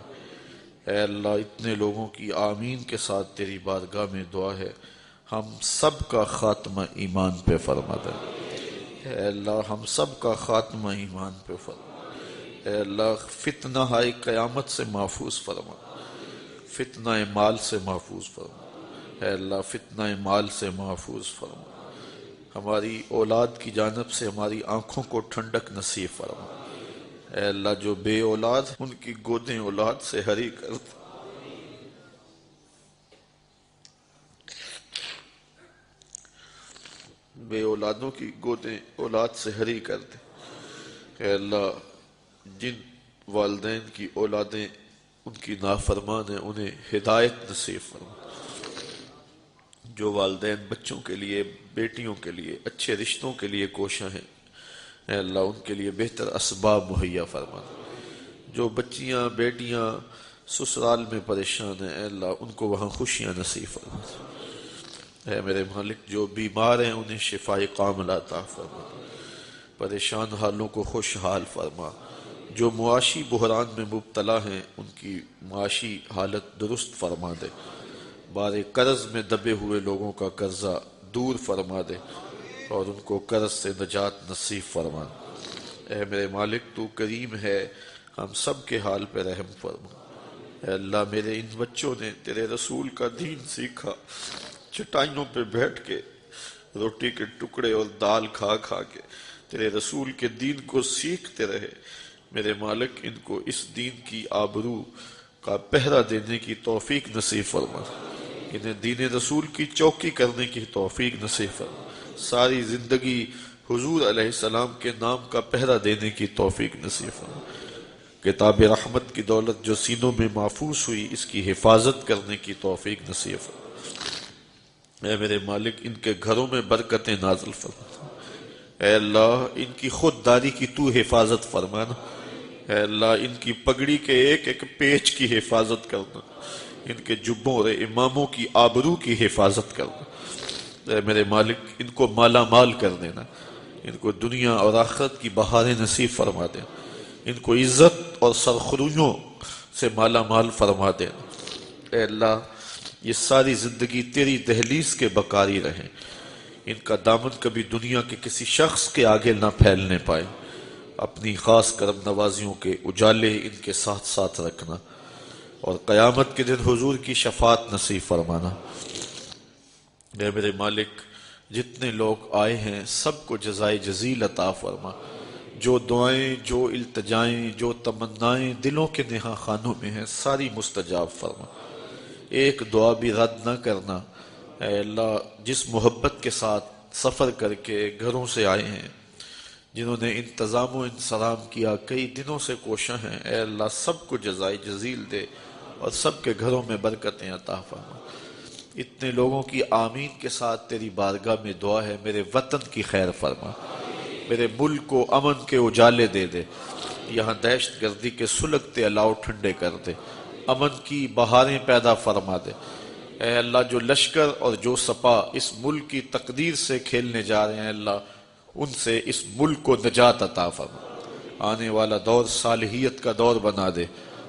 اے اللہ اتنے لوگوں کی آمین کے ساتھ تیری بارگاہ میں دعا ہے، ہم سب کا خاتمہ ایمان پہ فرما دے۔ اے اللہ ہم سب کا خاتمہ ایمان پہ فرما۔ اے اللہ فتنہ ہائی قیامت سے محفوظ فرما، فتنہ مال سے محفوظ فرما، اے اللہ فتنہ مال سے محفوظ فرما، ہماری اولاد کی جانب سے ہماری آنکھوں کو ٹھنڈک نصیب فرما۔ اے اللہ جو بے اولاد ان کی گودیں اولاد سے ہری کر دے، بے اولادوں کی گودیں اولاد سے ہری کر دے۔ اے اللہ جن والدین کی اولادیں ان کی نافرمان ہیں انہیں ہدایت نصیب فرما، جو والدین بچوں کے لیے، بیٹیوں کے لیے اچھے رشتوں کے لیے کوشاں ہیں، اے اللہ ان کے لیے بہتر اسباب مہیا فرما، جو بچیاں بیٹیاں سسرال میں پریشان ہیں، اے اللہ ان کو وہاں خوشیاں نصیب فرما۔ اے میرے مالک جو بیمار ہیں انہیں شفائے کاملہ عطا فرما، پریشان حالوں کو خوشحال فرما، جو معاشی بحران میں مبتلا ہیں ان کی معاشی حالت درست فرما دے، بار قرض میں دبے ہوئے لوگوں کا قرضہ دور فرما دے اور ان کو قرض سے نجات نصیب فرما۔ اے میرے مالک تو کریم ہے، ہم سب کے حال پہ رحم فرما۔ اے اللہ میرے ان بچوں نے تیرے رسول کا دین سیکھا، چٹائیوں پہ بیٹھ کے روٹی کے ٹکڑے اور دال کھا کھا کے تیرے رسول کے دین کو سیکھتے رہے، میرے مالک ان کو اس دین کی آبرو کا پہرا دینے کی توفیق نصیب فرما، انہیں دین رسول کی چوکی کرنے کی توفیق نصیب فرما، ساری زندگی حضور علیہ السلام کے نام کا پہرا دینے کی توفیق نصیب فرما، کتاب رحمت کی دولت جو سینوں میں محفوظ ہوئی اس کی حفاظت کرنے کی توفیق نصیب فرما۔ اے میرے مالک ان کے گھروں میں برکتیں نازل فرما، اے اللہ ان کی خودداری کی تو حفاظت فرمانا، اے اللہ ان کی پگڑی کے ایک ایک پیچ کی حفاظت کرنا، ان کے جبوں اور اماموں کی آبرو کی حفاظت کرنا، اے میرے مالک ان کو مالا مال کر دینا، ان کو دنیا اور آخرت کی بہاریں نصیب فرما دینا، ان کو عزت اور سرخرویوں سے مالا مال فرما دینا، اے اللہ یہ ساری زندگی تیری دہلیز کے بکاری رہیں، ان کا دامن کبھی دنیا کے کسی شخص کے آگے نہ پھیلنے پائے، اپنی خاص کرم نوازیوں کے اجالے ان کے ساتھ ساتھ رکھنا اور قیامت کے دن حضور کی شفاعت نصیب فرمانا۔ اے میرے مالک جتنے لوگ آئے ہیں سب کو جزائے جزیل عطا فرما، جو دعائیں، جو التجائیں، جو تمنائیں دلوں کے نہا خانوں میں ہیں ساری مستجاب فرما، ایک دعا بھی رد نہ کرنا۔ اے اللہ جس محبت کے ساتھ سفر کر کے گھروں سے آئے ہیں، جنہوں نے انتظام و انصرام کیا، کئی دنوں سے کوشاں ہیں، اے اللہ سب کو جزائے جزیل دے اور سب کے گھروں میں برکتیں عطا فرما۔ اتنے لوگوں کی آمین کے ساتھ تیری بارگاہ میں دعا ہے، میرے وطن کی خیر فرما، میرے ملک کو امن کے اجالے دے دے، یہاں دہشت گردی کے سلگتے الاؤ ٹھنڈے کر دے، امن کی بہاریں پیدا فرما دے۔ اے اللہ جو لشکر اور جو سپا اس ملک کی تقدیر سے کھیلنے جا رہے ہیں اللہ ان سے اس ملک کو نجات عطا فرما۔ آنے والا دور صالحیت کا دور بنا دے،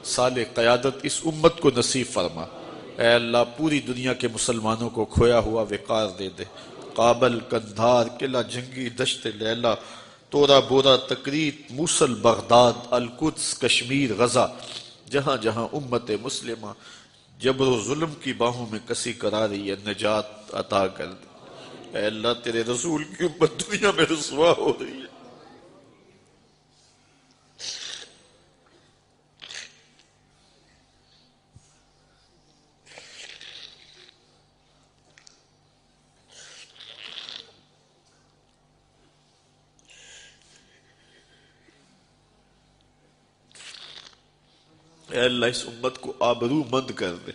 صالح قیادت اس امت کو نصیب فرما۔ اے اللہ پوری دنیا کے مسلمانوں کو کھویا ہوا وقار دے دے۔ کابل، قندھار، قلعہ جنگی، دشت لیلہ، تورا بورا، تکریت، موصل، بغداد، القدس، کشمیر، غزہ، جہاں جہاں امت مسلمہ جبر و ظلم کی باہوں میں کسی کرا رہی ہے نجات عطا کر دے۔ اے اللہ تیرے رسول کی امت دنیا میں رسوا ہو رہی ہے، اے اللہ اس امت کو آبرو مند کر دے،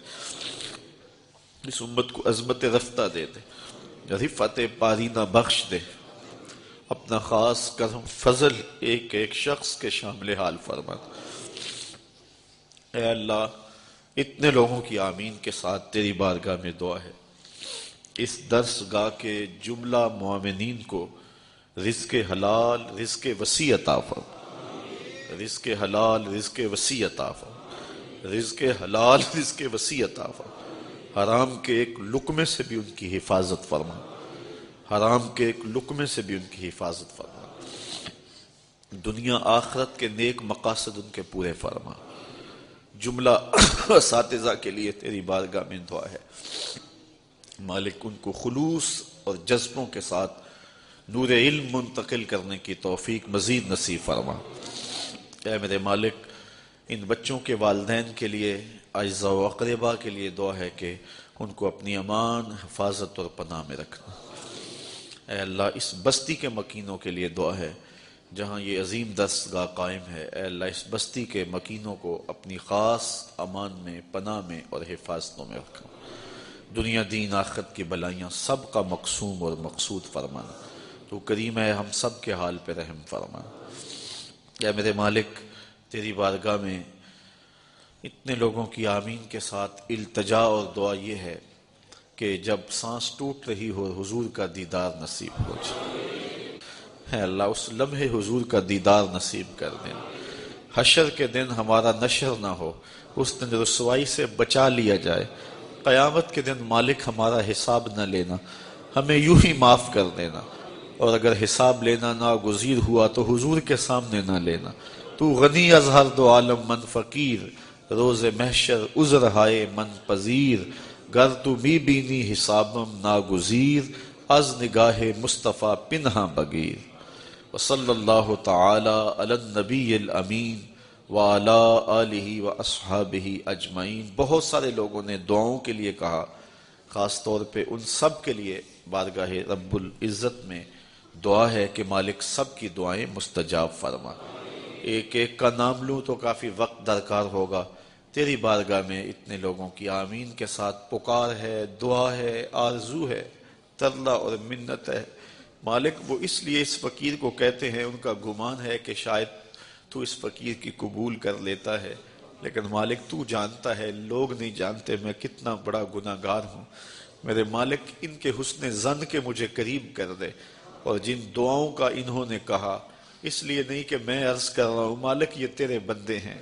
اس امت کو عظمت رفتہ دے دے، رفعت پارینہ بخش دے، اپنا خاص کرم فضل ایک ایک شخص کے شامل حال فرما دے۔ اے اللہ اتنے لوگوں کی آمین کے ساتھ تیری بارگاہ میں دعا ہے، اس درس گاہ کے جملہ معاونین کو رزق حلال رزق وسیع عطا فرما، رزق حلال رزق وسیع عطا فرما، رزق حلال رزق وسیع عطا فرما۔ حرام کے ایک لقمے سے بھی ان کی حفاظت فرما، حرام کے ایک لقمے سے بھی ان کی حفاظت فرما، دنیا آخرت کے نیک مقاصد ان کے پورے فرما۔ جملہ اساتذہ کے لیے تیری بارگاہ میں دعا ہے، مالک ان کو خلوص اور جذبوں کے ساتھ نور علم منتقل کرنے کی توفیق مزید نصیب فرما۔ اے میرے مالک ان بچوں کے والدین کے لیے، اعزاء و اقرباء کے لیے دعا ہے کہ ان کو اپنی امان، حفاظت اور پناہ میں رکھنا۔ اے اللہ اس بستی کے مکینوں کے لیے دعا ہے جہاں یہ عظیم دستگاہ قائم ہے، اے اللہ اس بستی کے مکینوں کو اپنی خاص امان میں، پناہ میں اور حفاظتوں میں رکھنا۔ دنیا دین آخرت کی بلائیاں سب کا مقسوم اور مقصود فرمانا۔ تو کریم ہے ہم سب کے حال پہ رحم فرمانا۔ اے میرے مالک تیری بارگاہ میں اتنے لوگوں کی آمین کے ساتھ التجا اور دعا یہ ہے کہ جب سانس ٹوٹ رہی ہو حضور کا دیدار نصیب ہو جائے۔ اے اللہ اس لمحے حضور کا دیدار نصیب کر دیں، حشر کے دن ہمارا نشر نہ ہو، اس دن رسوائی سے بچا لیا جائے، قیامت کے دن مالک ہمارا حساب نہ لینا، ہمیں یوں ہی معاف کر دینا، اور اگر حساب لینا ناگزیر ہوا تو حضور کے سامنے نہ لینا۔ تو غنی از ہر دو عالم من فقیر، روز محشر عذر ہائے من پذیر، گر تو می بینی حسابم ناگزیر، از نگاہ مصطفیٰ پنہا بگیر۔ وصلی اللہ تعالی علی النبی الامین وعلی آلہ واصحابہ اجمعین۔ بہت سارے لوگوں نے دعاؤں کے لیے کہا، خاص طور پہ ان سب کے لیے بارگاہ رب العزت میں دعا ہے کہ مالک سب کی دعائیں مستجاب فرما۔ ایک ایک کا نام لوں تو کافی وقت درکار ہوگا، تیری بارگاہ میں اتنے لوگوں کی آمین کے ساتھ پکار ہے، دعا ہے، آرزو ہے، ترلا اور منت ہے۔ مالک وہ اس لیے اس فقیر کو کہتے ہیں، ان کا گمان ہے کہ شاید تو اس فقیر کی قبول کر لیتا ہے، لیکن مالک تو جانتا ہے، لوگ نہیں جانتے میں کتنا بڑا گناہگار ہوں۔ میرے مالک ان کے حسن ظن کے مجھے قریب کر دے، اور جن دعاؤں کا انہوں نے کہا، اس لیے نہیں کہ میں عرض کر رہا ہوں، مالک یہ تیرے بندے ہیں،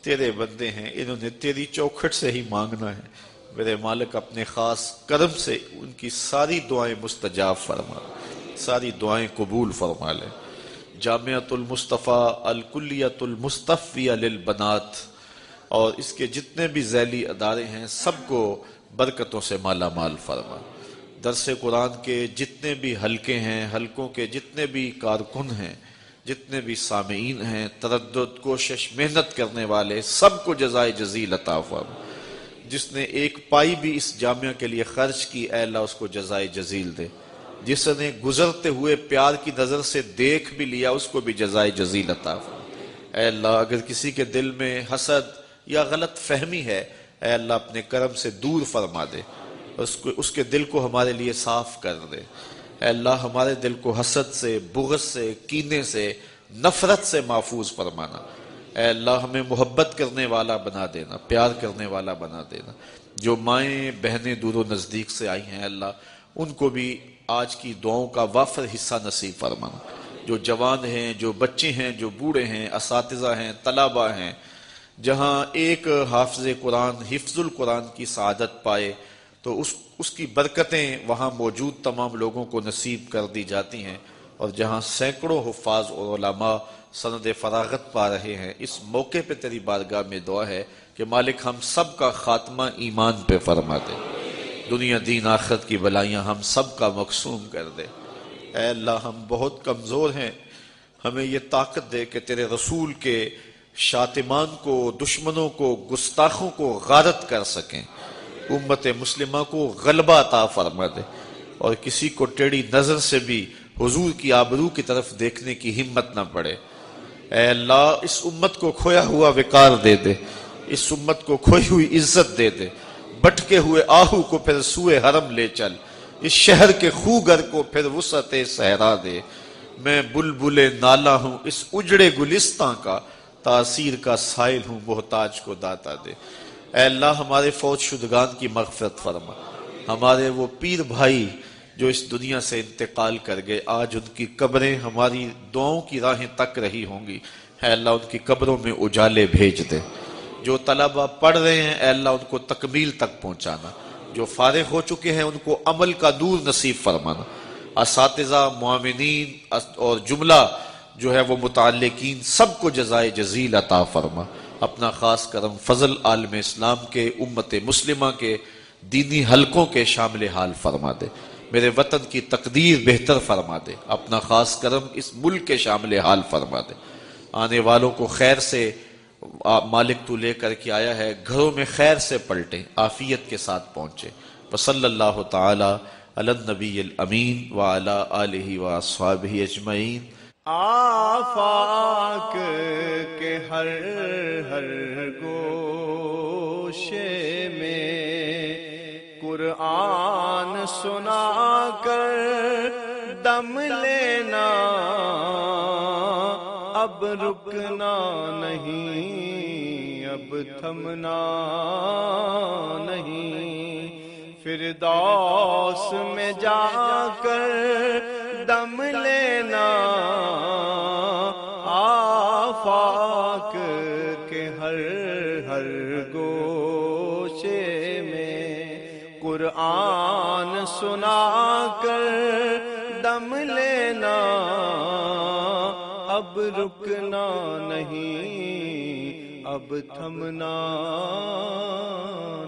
تیرے بندے ہیں، انہوں نے تیری چوکھٹ سے ہی مانگنا ہے۔ میرے مالک اپنے خاص کرم سے ان کی ساری دعائیں مستجاب فرما، ساری دعائیں قبول فرما لے۔ جامعۃ المصطفیٰ الکلیۃ المصطفیہ للبنات اور اس کے جتنے بھی ذیلی ادارے ہیں سب کو برکتوں سے مالا مال فرما۔ درس قرآن کے جتنے بھی حلقے ہیں، حلقوں کے جتنے بھی کارکن ہیں، جتنے بھی سامعین ہیں، تردد، کوشش، محنت کرنے والے، سب کو جزائے جزیل عطا فرما۔ جس نے ایک پائی بھی اس جامعہ کے لیے خرچ کی، اے اللہ اس کو جزائے جزیل دے۔ جس نے گزرتے ہوئے پیار کی نظر سے دیکھ بھی لیا، اس کو بھی جزائے جزیل عطا فرما۔ اے اللہ اگر کسی کے دل میں حسد یا غلط فہمی ہے، اے اللہ اپنے کرم سے دور فرما دے، اس کے دل کو ہمارے لیے صاف کر دے۔ اے اللہ ہمارے دل کو حسد سے، بغض سے، کینے سے، نفرت سے محفوظ فرمانا۔ اے اللہ ہمیں محبت کرنے والا بنا دینا، پیار کرنے والا بنا دینا۔ جو مائیں بہنیں دور و نزدیک سے آئی ہیں اللہ، ان کو بھی آج کی دعاؤں کا وافر حصہ نصیب فرمانا۔ جو جوان ہیں، جو بچے ہیں، جو بوڑھے ہیں، اساتذہ ہیں، طلبہ ہیں، جہاں ایک حافظ قرآن حفظ القرآن کی سعادت پائے تو اس کی برکتیں وہاں موجود تمام لوگوں کو نصیب کر دی جاتی ہیں، اور جہاں سینکڑوں حفاظ اور علماء سند فراغت پا رہے ہیں، اس موقع پہ تیری بارگاہ میں دعا ہے کہ مالک ہم سب کا خاتمہ ایمان پہ فرما دے، دنیا دین آخرت کی بلائیاں ہم سب کا مقسوم کر دے۔ اے اللہ ہم بہت کمزور ہیں، ہمیں یہ طاقت دے کہ تیرے رسول کے شاتمان کو، دشمنوں کو، گستاخوں کو غارت کر سکیں، امت مسلمہ کو غلبہ عطا فرما دے، اور کسی کو ٹیڑھی نظر سے بھی حضور کی آبرو کی طرف دیکھنے کی ہمت نہ پڑے۔ اے اللہ اس امت کو کھویا ہوا وقار دے دے، اس امت کو کھوئی ہوئی عزت دے دے، بٹکے ہوئے آہو کو پھر سوئے حرم لے چل، اس شہر کے خوگر کو پھر وسعت صحرا دے۔ میں بلبل نالا ہوں اس اجڑے گلستاں کا، تاثیر کا سائل ہوں محتاج کو داتا دے۔ اے اللہ ہمارے فوت شدگان کی مغفرت فرما، ہمارے وہ پیر بھائی جو اس دنیا سے انتقال کر گئے، آج ان کی قبریں ہماری دعاؤں کی راہیں تک رہی ہوں گی، اے اللہ ان کی قبروں میں اجالے بھیج دے۔ جو طلبہ پڑھ رہے ہیں اے اللہ ان کو تکمیل تک پہنچانا، جو فارغ ہو چکے ہیں ان کو عمل کا نور نصیب فرمانا، اساتذہ، معاونین اور جملہ جو ہے وہ متعلقین سب کو جزائے جزیل عطا فرما۔ اپنا خاص کرم فضل عالم اسلام کے، امت مسلمہ کے دینی حلقوں کے شامل حال فرما دے، میرے وطن کی تقدیر بہتر فرما دے، اپنا خاص کرم اس ملک کے شامل حال فرما دے، آنے والوں کو خیر سے مالک تو لے کر کے آیا ہے، گھروں میں خیر سے پلٹیں، عافیت کے ساتھ پہنچے۔ وصلی اللہ تعالی علی النبی الامین وعلی آلہ واصحابہ اجمعین۔ آفاق کے ہر ہر گوشے میں قرآن سنا کر دم لینا، اب رکنا نہیں، اب تھمنا نہیں، فردوس میں جا کر دم لینا، آفاق کے ہر ہر گوشے میں قرآن سنا کر دم لینا، اب رکنا نہیں، اب تھمنا